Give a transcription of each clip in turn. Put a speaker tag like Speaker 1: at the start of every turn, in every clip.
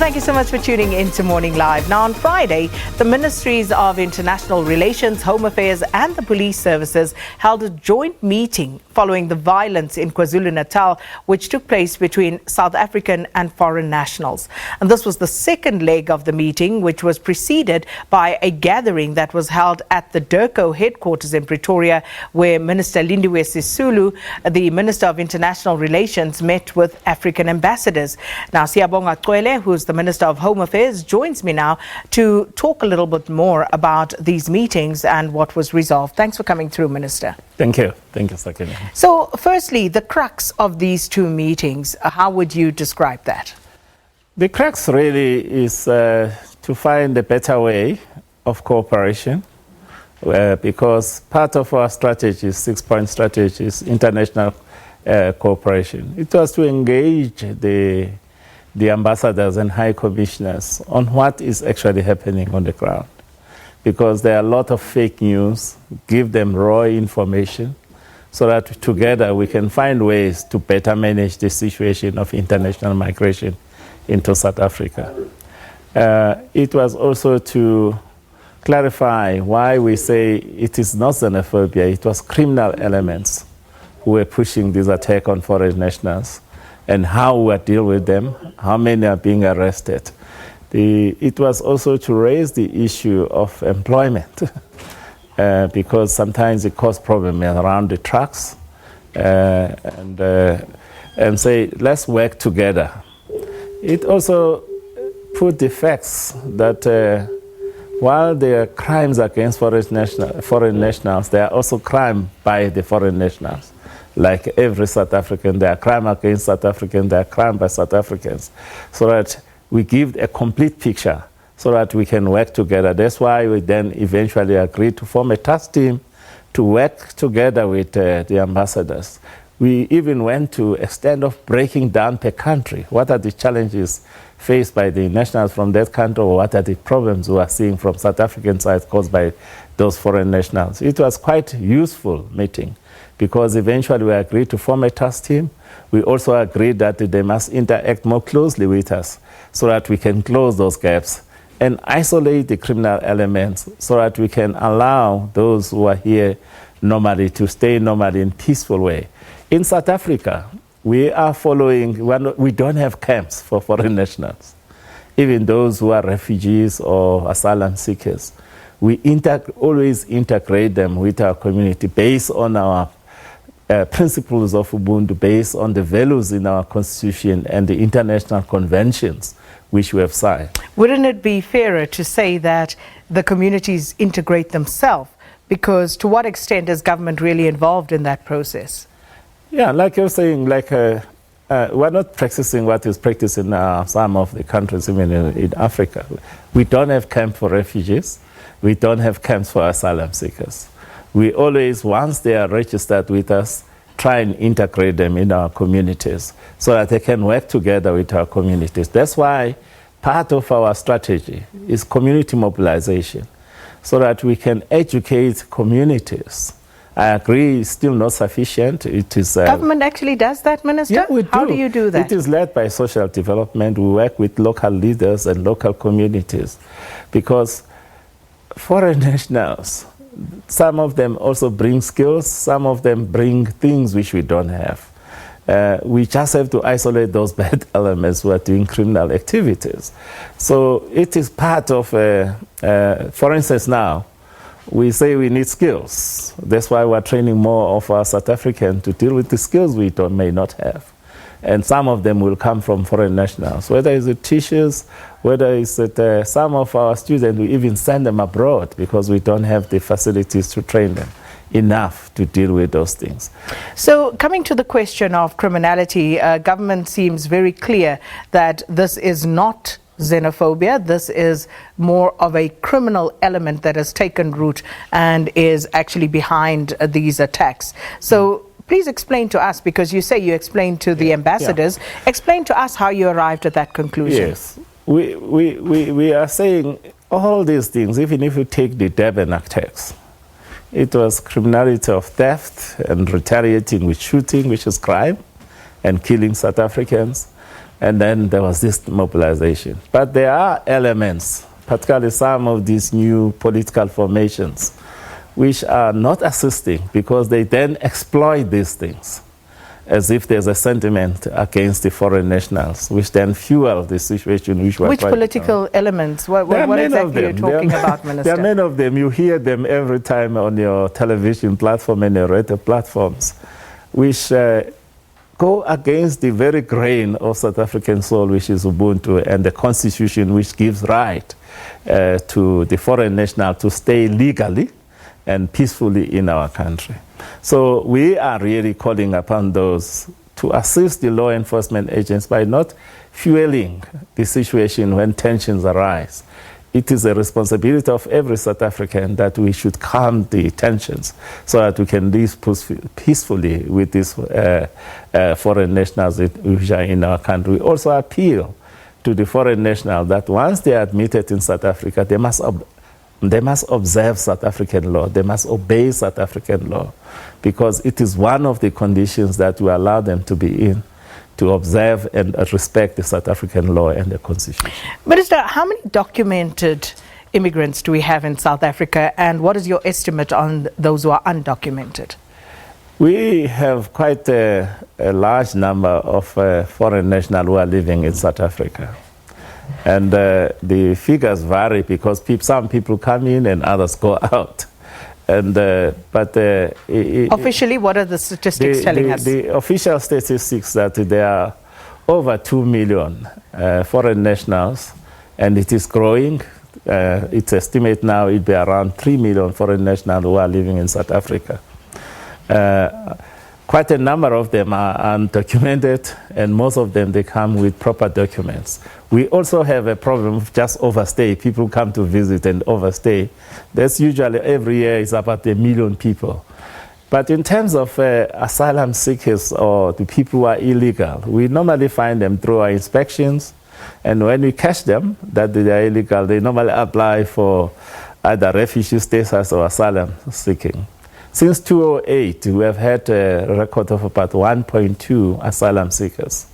Speaker 1: Thank you so much for tuning in to Morning Live. Now, on Friday, the Ministries of International Relations, Home Affairs and the Police Services held a joint meeting following the violence in KwaZulu-Natal, which took place between South African and foreign nationals. And this was the second leg of the meeting, which was preceded by a gathering that was held at the DIRCO headquarters in Pretoria, where Minister Lindiwe Sisulu, the Minister of International Relations, met with African ambassadors. Now, Siyabonga Cwele, who's the Minister of Home Affairs, joins me now to talk a little bit more about these meetings and what was resolved. Thanks for coming through, Minister.
Speaker 2: Thank you. Thank you, Sakina.
Speaker 1: So, firstly, the crux of these two meetings, how would you describe that?
Speaker 2: The crux really is to find a better way of cooperation, because part of our strategy, six-point strategy, is international cooperation. It was to engage the ambassadors and high commissioners on what is actually happening on the ground, because there are a lot of fake news. Give them raw information so that together we can find ways to better manage the situation of international migration into South Africa. It was also to clarify why we say it is not xenophobia, it was criminal elements who were pushing this attack on foreign nationals, and how we deal with them, how many are being arrested. It was also to raise the issue of employment, because sometimes it causes problems around the trucks, and say, let's work together. It also put the facts that while there are crimes against foreign nationals, there are also crimes by the foreign nationals. Like every South African, there are crimes against South Africans, there are crimes by South Africans, so that we give a complete picture so that we can work together. That's why we then eventually agreed to form a task team to work together with the ambassadors. We even went to extent of breaking down per country. What are the challenges faced by the nationals from that country, or what are the problems we are seeing from South African side caused by those foreign nationals? It was quite a useful meeting, because eventually we agreed to form a task team. We also agreed that they must interact more closely with us so that we can close those gaps and isolate the criminal elements so that we can allow those who are here normally to stay normally in a peaceful way. In South Africa, we are following, we don't have camps for foreign nationals. Even those who are refugees or asylum seekers, we always integrate them with our community based on our principles of Ubuntu, based on the values in our constitution and the international conventions which we have signed.
Speaker 1: Wouldn't it be fairer to say that the communities integrate themselves? Because to what extent is government really involved in that process?
Speaker 2: Yeah, like you're saying, like we're not practicing what is practiced in some of the countries, even in Africa. We don't have camps for refugees. We don't have camps for asylum seekers. We always, once they are registered with us, try and integrate them in our communities so that they can work together with our communities. That's why part of our strategy is community mobilization, so that we can educate communities. I agree, it's still not sufficient. It is
Speaker 1: government actually does that, Minister?
Speaker 2: Yeah, we do.
Speaker 1: How do you do that?
Speaker 2: It is led by social development. We work with local leaders and local communities, because foreign nationals, some of them also bring skills, some of them bring things which we don't have. We just have to isolate those bad elements who are doing criminal activities. So it is part of, for instance now, we say we need skills. That's why we're training more of our South Africans to deal with the skills we may not have. And some of them will come from foreign nationals, whether it's the teachers, whether it's that some of our students, we even send them abroad because we don't have the facilities to train them enough to deal with those things.
Speaker 1: So coming to the question of criminality, government seems very clear that this is not xenophobia. This is more of a criminal element that has taken root and is actually behind these attacks. So please explain to us, because you say you explained to the ambassadors, explain to us how you arrived at that conclusion.
Speaker 2: Yes, we are saying all these things, even if you take the Durban attacks, it was criminality of theft and retaliating with shooting, which is crime, and killing South Africans. And then there was this mobilization. But there are elements, particularly some of these new political formations, which are not assisting because they then exploit these things as if there's a sentiment against the foreign nationals, which then fuel the situation which we're
Speaker 1: Which political elements? What exactly are you talking about, Minister?
Speaker 2: There are many of them. You hear them every time on your television platform and your radio platforms, which go against the very grain of South African soul, which is Ubuntu, and the constitution which gives right to the foreign national to stay legally and peacefully in our country. So we are really calling upon those to assist the law enforcement agents by not fueling the situation when tensions arise. It is a responsibility of every South African that we should calm the tensions so that we can live peacefully with these foreign nationals which are in our country. We also appeal to the foreign nationals that once they are admitted in South Africa, they must observe South African law. They must obey South African law because it is one of the conditions that we allow them to be in, to observe and respect the South African law and the Constitution.
Speaker 1: Minister, how many documented immigrants do we have in South Africa, and what is your estimate on those who are undocumented?
Speaker 2: We have quite a large number of foreign nationals who are living in South Africa. And the figures vary because some people come in and others go out. And
Speaker 1: officially, what are the statistics telling us? The
Speaker 2: official statistics that there are over 2 million foreign nationals, and it is growing. It's estimated now it'll be around 3 million foreign nationals who are living in South Africa. Quite a number of them are undocumented, and most of them, they come with proper documents. We also have a problem of just overstay. People come to visit and overstay. That's usually every year is about 1 million people. But in terms of asylum seekers or the people who are illegal, we normally find them through our inspections. And when we catch them that they are illegal, they normally apply for either refugee status or asylum seeking. Since 2008, we have had a record of about 1.2 asylum seekers.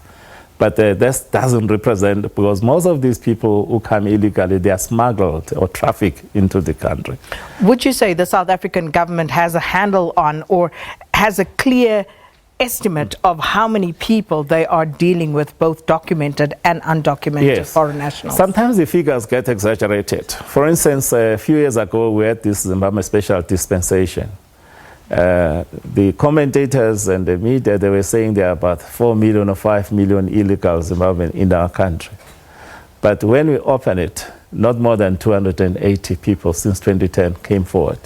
Speaker 2: But that doesn't represent, because most of these people who come illegally, they are smuggled or trafficked into the country.
Speaker 1: Would you say the South African government has a handle on or has a clear estimate of how many people they are dealing with, both documented and undocumented foreign nationals?
Speaker 2: Sometimes the figures get exaggerated. For instance, a few years ago, we had this Zimbabwe special dispensation. The commentators and the media, they were saying there are about 4 million or 5 million illegal Zimbabweans in our country. But when we opened it, not more than 280 people since 2010 came forward.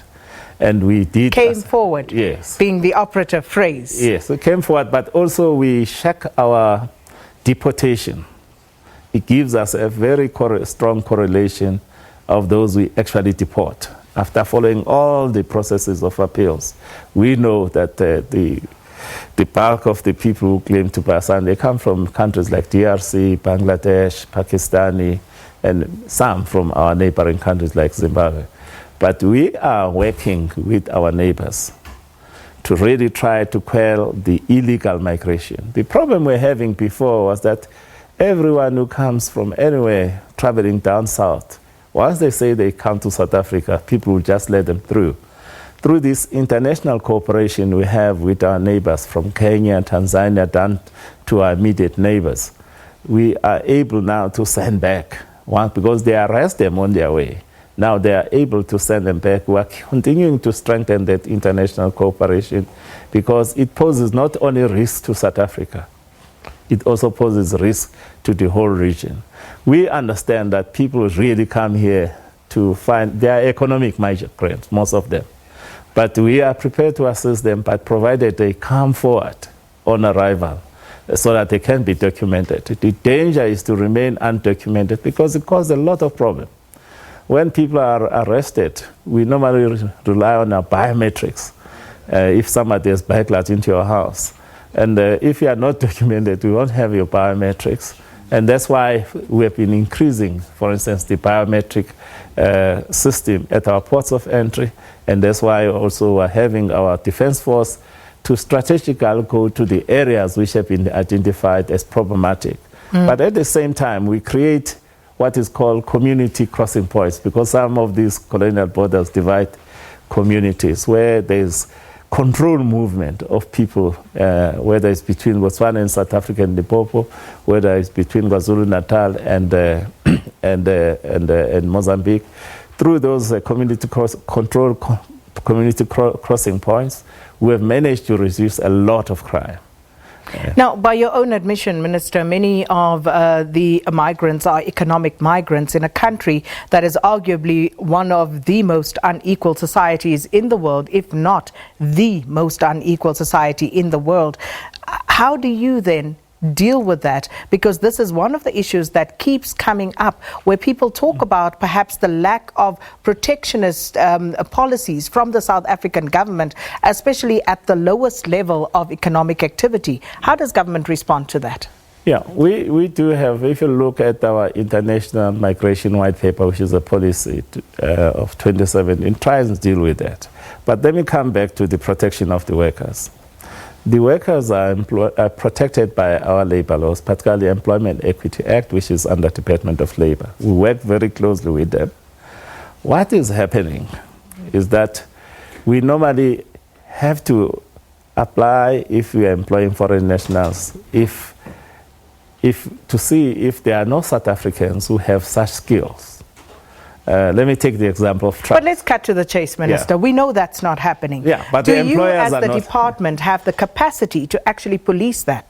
Speaker 2: And we did...
Speaker 1: Came forward?
Speaker 2: Yes.
Speaker 1: Being the operative phrase?
Speaker 2: Yes, we came forward, but also we check our deportation. It gives us a very strong correlation of those we actually deport. After following all the processes of appeals, we know that the bulk of the people who claim to be asylum, they come from countries like DRC, Bangladesh, Pakistani, and some from our neighboring countries like Zimbabwe. But we are working with our neighbors to really try to quell the illegal migration. The problem we're having before was that everyone who comes from anywhere traveling down south, once they say they come to South Africa, people will just let them through. Through this international cooperation we have with our neighbors from Kenya, Tanzania, down to our immediate neighbors, we are able now to send back, because they arrest them on their way. Now they are able to send them back. We are continuing to strengthen that international cooperation because it poses not only risk to South Africa, it also poses risk to the whole region. We understand that people really come here to find their economic migrants, most of them. But we are prepared to assist them, but provided they come forward on arrival so that they can be documented. The danger is to remain undocumented because it causes a lot of problems. When people are arrested, we normally rely on our biometrics. If somebody has burglared into your house, and if you are not documented, we won't have your biometrics. And that's why we have been increasing, for instance, the biometric system at our ports of entry. And that's why also we're having our defense force to strategically go to the areas which have been identified as problematic But at the same time, we create what is called community crossing points, because some of these colonial borders divide communities where there's controlled movement of people, whether it's between Botswana and South Africa and Limpopo, whether it's between KwaZulu-Natal and Mozambique. Through those community crossing points, we have managed to reduce a lot of crime.
Speaker 1: Now, by your own admission, Minister, many of the migrants are economic migrants in a country that is arguably one of the most unequal societies in the world, if not the most unequal society in the world. How do you then deal with that? Because this is one of the issues that keeps coming up, where people talk about perhaps the lack of protectionist policies from the South African government, especially at the lowest level of economic activity. How does government respond to that?
Speaker 2: Yeah, we do have, if you look at our international migration white paper, which is a policy of 2017, it tries to deal with that. But let me come back to the protection of the workers. The workers are protected by our labor laws, particularly Employment Equity Act, which is under Department of Labor. We work very closely with them. What is happening is that we normally have to apply, if we are employing foreign nationals, to see if there are no South Africans who have such skills. Let me take the example of trucks.
Speaker 1: But let's cut to the chase, Minister. Yeah. We know that's not happening.
Speaker 2: Yeah, but
Speaker 1: do
Speaker 2: the employers
Speaker 1: you, as the department, have the capacity to actually police that?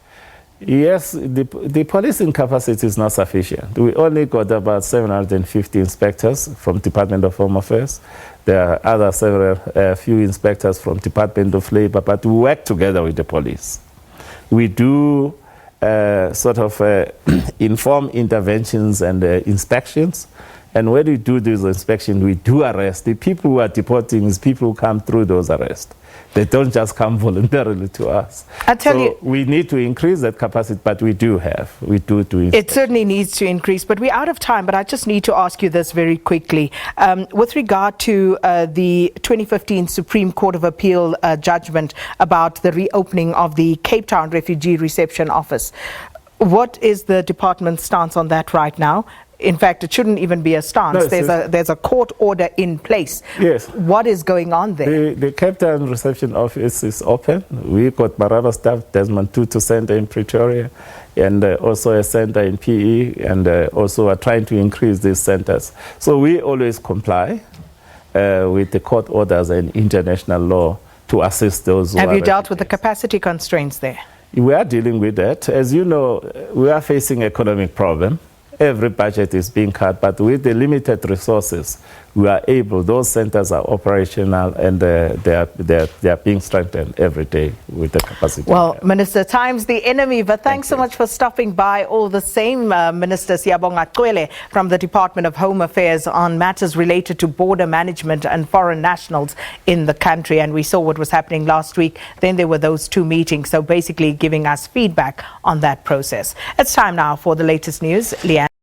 Speaker 2: Yes, the policing capacity is not sufficient. We only got about 750 inspectors from Department of Home Affairs. There are other few inspectors from Department of Labor, but we work together with the police. We do inform interventions and inspections. And when we do these inspections, we do arrest. The people who are deporting is people who come through those arrests. They don't just come voluntarily to us.
Speaker 1: I tell you,
Speaker 2: we need to increase that capacity, but we do have. We do
Speaker 1: it certainly needs to increase, but we're out of time. But I just need to ask you this very quickly. With regard to the 2015 Supreme Court of Appeal judgment about the reopening of the Cape Town Refugee Reception Office, what is the department's stance on that right now? In fact, it shouldn't even be a stance. No, there's a court order in place.
Speaker 2: Yes.
Speaker 1: What is going on there?
Speaker 2: The Cape Town Reception Office is open. We got Maraba staff, Desmond Tutu Center in Pretoria, and also a center in PE, and also are trying to increase these centers. So we always comply with the court orders and international law to assist those who
Speaker 1: Have you dealt with the capacity constraints there?
Speaker 2: We are dealing with that. As you know, we are facing economic problem. Every budget is being cut, but with the limited resources, we are able, those centers are operational, and they are being strengthened every day with the capacity.
Speaker 1: Well, Minister, time's the enemy, but thanks so much for stopping by. All the same, Minister Siyabonga Cwele from the Department of Home Affairs on matters related to border management and foreign nationals in the country. And we saw what was happening last week. Then there were those two meetings, so basically giving us feedback on that process. It's time now for the latest news. Leanne.